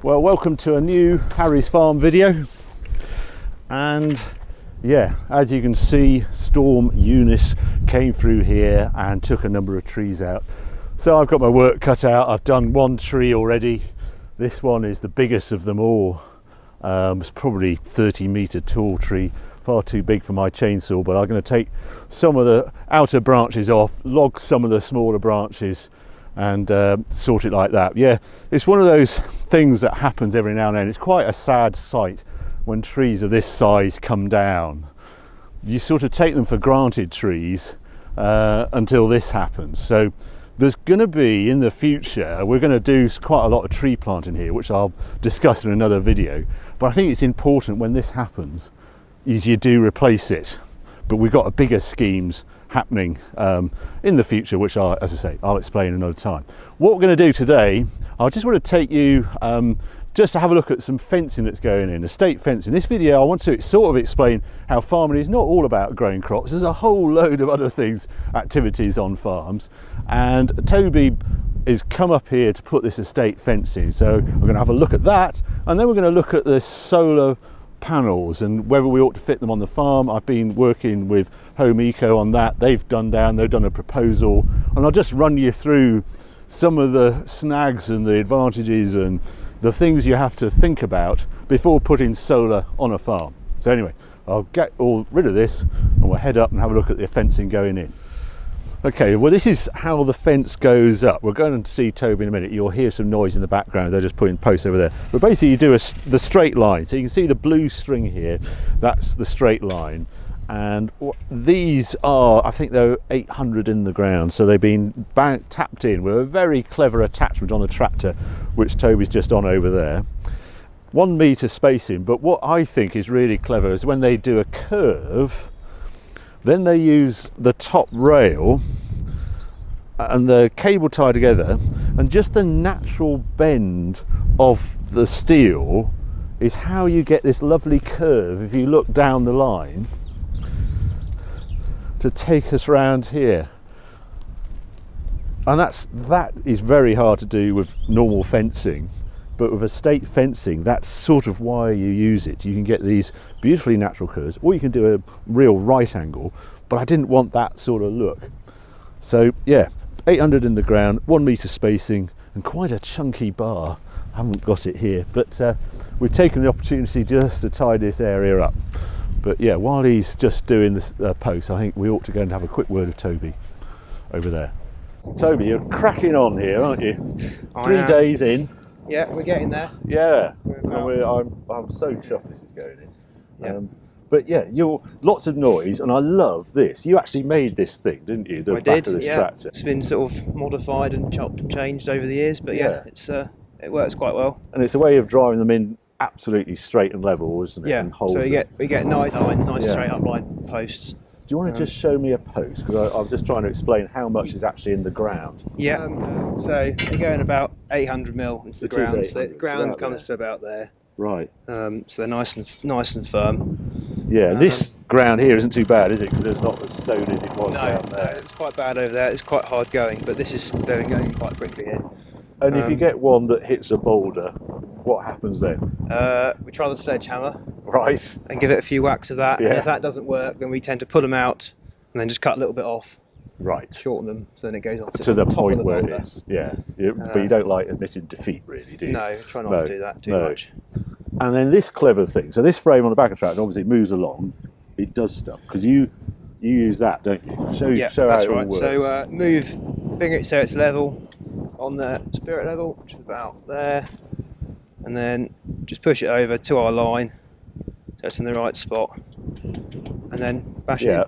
Well, welcome to a new Harry's Farm video. And yeah, as you can see, Storm Eunice came through here and took a number of trees out. So I've got my work cut out. I've done one tree already. This one is the biggest of them all. It's probably 30-metre tall tree, far too big for my chainsaw, but I'm going to take some of the outer branches off, log some of the smaller branches and sort it like that. Yeah, it's one of those things that happens every now and then. It's quite a sad sight when trees of this size come down. You sort of take them for granted, trees, until this happens. So there's going to be, in the future, we're going to do quite a lot of tree planting here, which I'll discuss in another video. But I think it's important when this happens, is you do replace it. But we've got bigger schemes happening in the future, which as I say, I'll explain another time. What we're going to do today, I just want to take you just to have a look at some fencing that's going in, estate fencing. This video I want to sort of explain how farming is not all about growing crops. There's a whole load of other things, activities on farms, and Toby has come up here to put this estate fencing. So we're going to have a look at that, and then we're going to look at the solar panels and whether we ought to fit them on the farm. I've been working with Home Eco on that. They've done a proposal, and I'll just run you through some of the snags and the advantages and the things you have to think about before putting solar on a farm. So anyway, I'll get all rid of this and we'll head up and have a look at the fencing going in. Okay, well, this is how the fence goes up. We're going to see Toby in a minute. You'll hear some noise in the background. They're just putting posts over there. But basically you do the straight line. So you can see the blue string here. That's the straight line. And these are, I think they're 800 in the ground. So they've been tapped in with a very clever attachment on a tractor, which Toby's just on over there. 1 metre spacing. But what I think is really clever is when they do a curve, then they use the top rail and the cable tied together, and just the natural bend of the steel is how you get this lovely curve, if you look down the line, to take us round here. And that is very hard to do with normal fencing, but with estate fencing, that's sort of why you use it. You can get these beautifully natural curves, or you can do a real right angle, but I didn't want that sort of look. So yeah, 800 in the ground, 1 metre spacing, and quite a chunky bar. I haven't got it here, but we've taken the opportunity just to tie this area up. But yeah, while he's just doing this post, I think we ought to go and have a quick word with Toby over there. Toby, you're cracking on here, aren't you? 3 days in. Yeah, we're getting there. Yeah, I'm so chuffed this is going in. Yeah. But yeah, lots of noise, and I love this. You actually made this thing, didn't you? The back of this tractor. It's been sort of modified and chopped and changed over the years, but yeah, it works quite well. And it's a way of driving them in absolutely straight and level, isn't it? Yeah. And holds so we get nice straight upright posts. Do you want to just show me a post? Because I'm just trying to explain how much is actually in the ground. Yeah, so they're going about 800 mil into the ground. So the ground comes to about there. Right. So they're nice and firm. Yeah, this ground here isn't too bad, is it? Because there's not as stone as it was down there. No, it's quite bad over there. It's quite hard going, but they're going quite quickly here. And if you get one that hits a boulder, what happens then? We try the sledgehammer. Right. And give it a few whacks of that. Yeah. And if that doesn't work, then we tend to pull them out and then just cut a little bit off. Right. Shorten them, so then it goes on to the top point of the where boulder. it is. Yeah. But you don't like admitting defeat, really, do you? No, try not to do that too much. And then this clever thing. So this frame on the back of the tractor, obviously it moves along. It does stuff because you use that, don't you? Show that's how it all right. works. So bring it so it's level on the spirit level, which is about there, and then just push it over to our line so it's in the right spot, and then bash it in.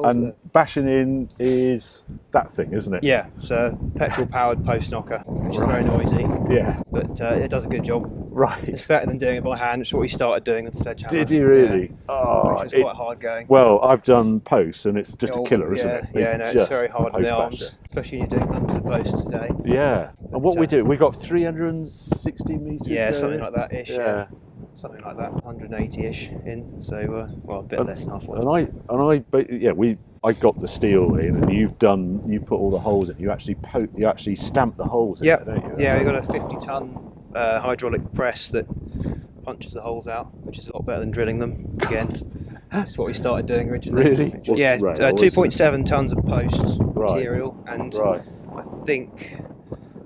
And bashing in is that thing, isn't it? Yeah, so petrol powered post knocker, which is very noisy. Yeah. But it does a good job. Right. It's better than doing it by hand, which is what we started doing with the sledgehammer. Did you really? Yeah. Oh, which is quite hard going. Well, I've done posts and it's just a killer, isn't it? It's very hard on the arms, especially when you're doing under the posts today. Yeah. And what we do, we got 360 metres. Yeah, something like that ish. Yeah. Something like that, 180-ish in. So, well, a bit less than halfway. I got the steel in, and you put all the holes in. You actually stamp the holes in. Yep. There, don't you? Yeah, we got a 50-ton hydraulic press that punches the holes out, which is a lot better than drilling them again. That's what we started doing originally. Really? Yeah, Right, 2.7 tons of post material, and Right. I think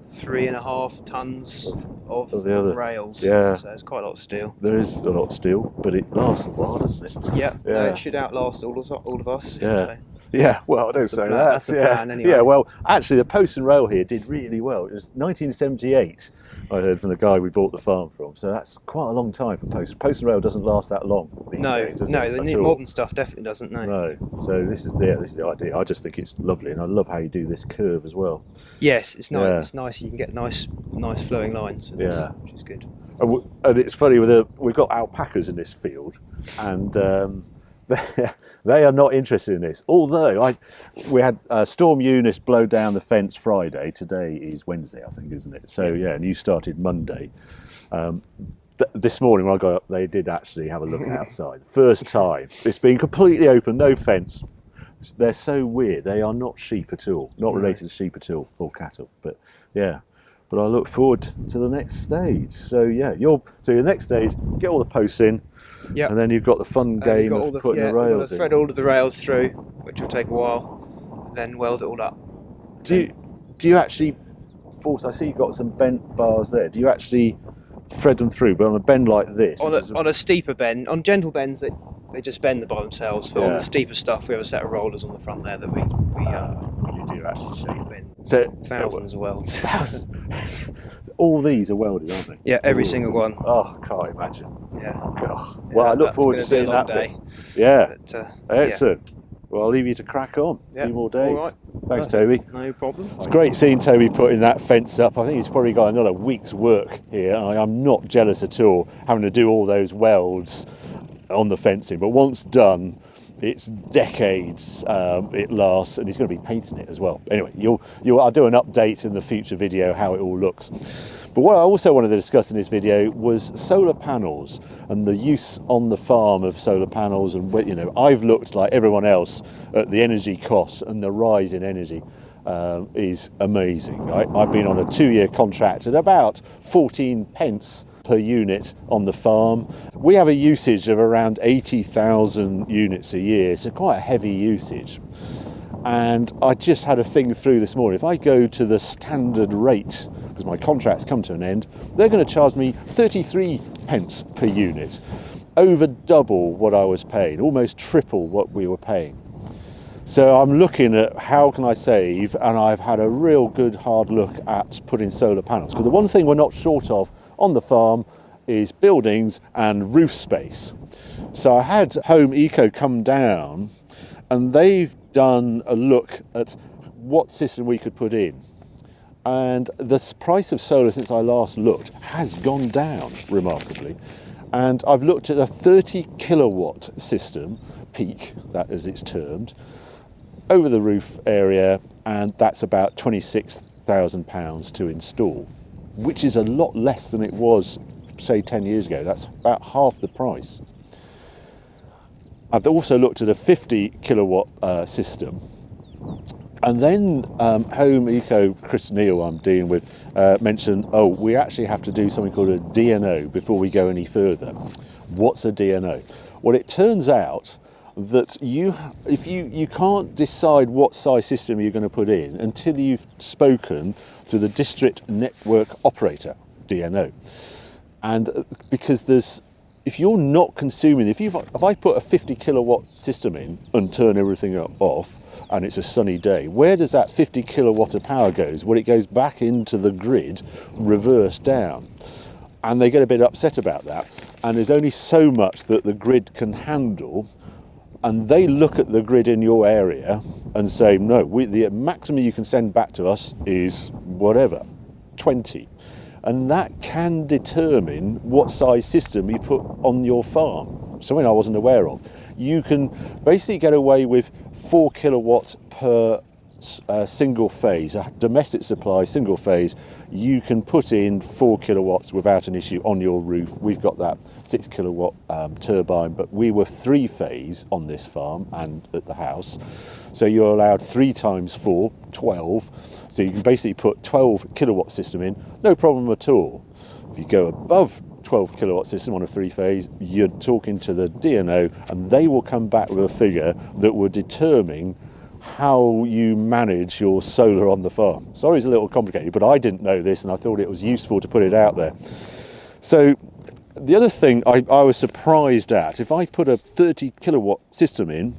3.5 tons of rails. Yeah. So it's quite a lot of steel. There is a lot of steel, but it lasts a while, doesn't it? Yeah. It should outlast all of us. Yeah. So. Yeah, well, I don't say that. That's the plan anyway. Yeah, well, actually, the post and rail here did really well. It was 1978, I heard from the guy we bought the farm from. So that's quite a long time for post. Post and rail doesn't last that long these days, does it? The modern stuff definitely doesn't. No. So this is the idea. I just think it's lovely, and I love how you do this curve as well. Yes, it's nice. Yeah. It's nice. You can get nice flowing lines. Which is good. And it's funny we've got alpacas in this field, and. They are not interested in this. Although we had Storm Eunice blow down the fence Friday. Today is Wednesday, I think, isn't it? So yeah, and you started Monday. This morning when I got up, they did actually have a look outside. First time. It's been completely open, no fence. They're so weird. They are not sheep at all. Not related to sheep at all, or cattle. But yeah. But I look forward to the next stage. So yeah, your next stage, get all the posts in, and then you've got the fun game of putting the rails in. We've got to thread all of the rails through, which will take a while, and then weld it all up. Do you actually force? I see you've got some bent bars there. Do you actually thread them through? But on a bend like this, on a steeper bend, on gentle bends they just bend by themselves. But on the steeper stuff, we have a set of rollers on the front there that we do actually shape in. So thousands of welds. All these are welded, aren't they? Yeah, every single one. Oh, can't imagine. Yeah. God. Well, I look forward to seeing that day. Yeah. But, excellent. Well, I'll leave you to crack on. A few more days. All right. Thanks, Toby. No problem. It's great seeing Toby putting that fence up. I think he's probably got another week's work here. I'm not jealous at all having to do all those welds on the fencing. But once done, it's decades it lasts, and he's going to be painting it as well. Anyway, I'll do an update in the future video how it all looks. But what I also wanted to discuss in this video was solar panels and the use on the farm of solar panels. And I've looked like everyone else at the energy costs, and the rise in energy is amazing. I've been on a 2-year contract at about 14 pence per unit on the farm. We have a usage of around 80,000 units a year, so quite a heavy usage. And I just had a thing through this morning. If I go to the standard rate, because my contract's come to an end, they're going to charge me 33 pence per unit, over double what I was paying, almost triple what we were paying. So I'm looking at how can I save, and I've had a real good hard look at putting solar panels, because the one thing we're not short of on the farm is buildings and roof space. So I had Home Eco come down, and they've done a look at what system we could put in. And the price of solar since I last looked has gone down remarkably. And I've looked at a 30 kilowatt system, peak, that as it's termed, over the roof area, and that's about £26,000 to install, which is a lot less than it was, say, 10 years ago. That's about half the price. I've also looked at a 50 kilowatt system, and then Home Eco, Chris Neal I'm dealing with, mentioned, we actually have to do something called a DNO before we go any further. What's a DNO? Well, it turns out that if you can't decide what size system you're going to put in until you've spoken to the district network operator, DNO. And because if you're not consuming, if I put a 50 kilowatt system in and turn everything off, and it's a sunny day, where does that 50 kilowatt of power goes? Well, it goes back into the grid, reverse down. And they get a bit upset about that. And there's only so much that the grid can handle. And they look at the grid in your area and say, no, the maximum you can send back to us is whatever, 20. And that can determine what size system you put on your farm. Something I wasn't aware of. You can basically get away with 4 kilowatts per single phase, a domestic supply single phase. You can put in 4 kilowatts without an issue on your roof. We've got that 6 kilowatt turbine, but we were 3 phase on this farm and at the house. So you're allowed 3 times 4, 12. So you can basically put 12 kilowatt system in, no problem at all. If you go above 12 kilowatt system on a 3-phase, you're talking to the DNO and they will come back with a figure that will determine how you manage your solar on the farm. Sorry, it's a little complicated, but I didn't know this and I thought it was useful to put it out there. So the other thing I was surprised at, if I put a 30 kilowatt system in,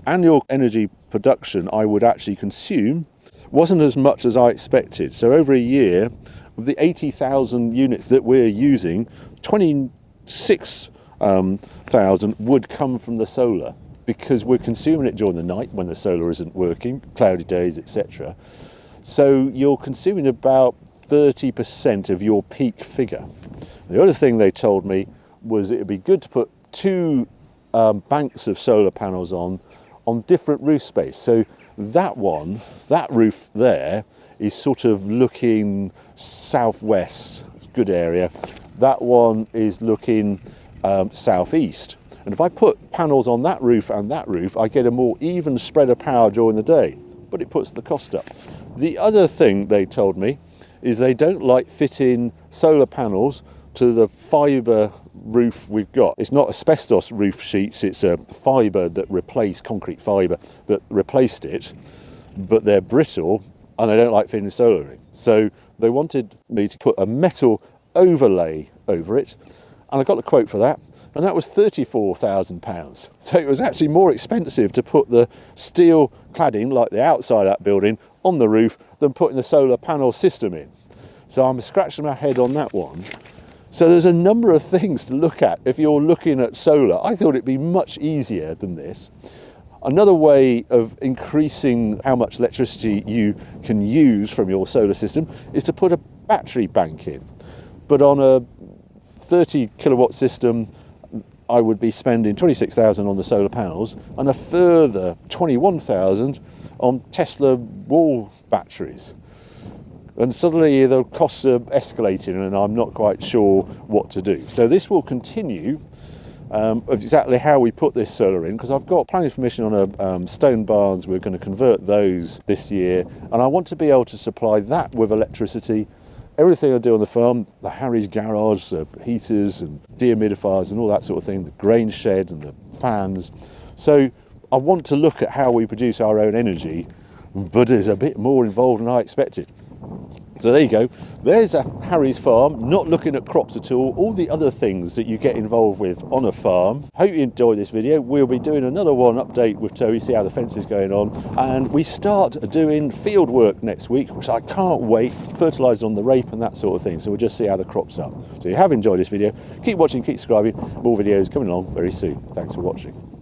annual energy production I would actually consume wasn't as much as I expected. So over a year, of the 80,000 units that we're using, 26,000 would come from the solar, because we're consuming it during the night when the solar isn't working, cloudy days, etc. So you're consuming about 30% of your peak figure. The other thing they told me was it would be good to put 2 banks of solar panels on different roof space. So that roof there is sort of looking southwest, it's a good area. That one is looking southeast. And if I put panels on that roof and that roof, I get a more even spread of power during the day, but it puts the cost up. The other thing they told me is they don't like fitting solar panels to the fibre roof we've got. It's not asbestos roof sheets, it's a fibre that replaced, concrete fibre that replaced it, but they're brittle and they don't like fitting solar in. So they wanted me to put a metal overlay over it, and I got a quote for that, and that was £34,000. So it was actually more expensive to put the steel cladding, like the outside of that building, on the roof than putting the solar panel system in. So I'm scratching my head on that one. So there's a number of things to look at if you're looking at solar. I thought it'd be much easier than this. Another way of increasing how much electricity you can use from your solar system is to put a battery bank in. But on a 30 kilowatt system, I would be spending 26,000 on the solar panels and a further 21,000 on Tesla wall batteries. And suddenly the costs are escalating and I'm not quite sure what to do. So this will continue of exactly how we put this solar in, because I've got planning permission on a stone barns. We're going to convert those this year, and I want to be able to supply that with electricity. Everything I do on the farm, the Harry's garage, the heaters and dehumidifiers and all that sort of thing, the grain shed and the fans. So I want to look at how we produce our own energy, but there's a bit more involved than I expected. So there you go. There's a Harry's farm, not looking at crops at all the other things that you get involved with on a farm. Hope you enjoyed this video. We'll be doing another one update with Toby, see how the fence is going on. And we start doing field work next week, which I can't wait, fertiliser on the rape and that sort of thing. So we'll just see how the crops are. So if you have enjoyed this video, keep watching, keep subscribing. More videos coming along very soon. Thanks for watching.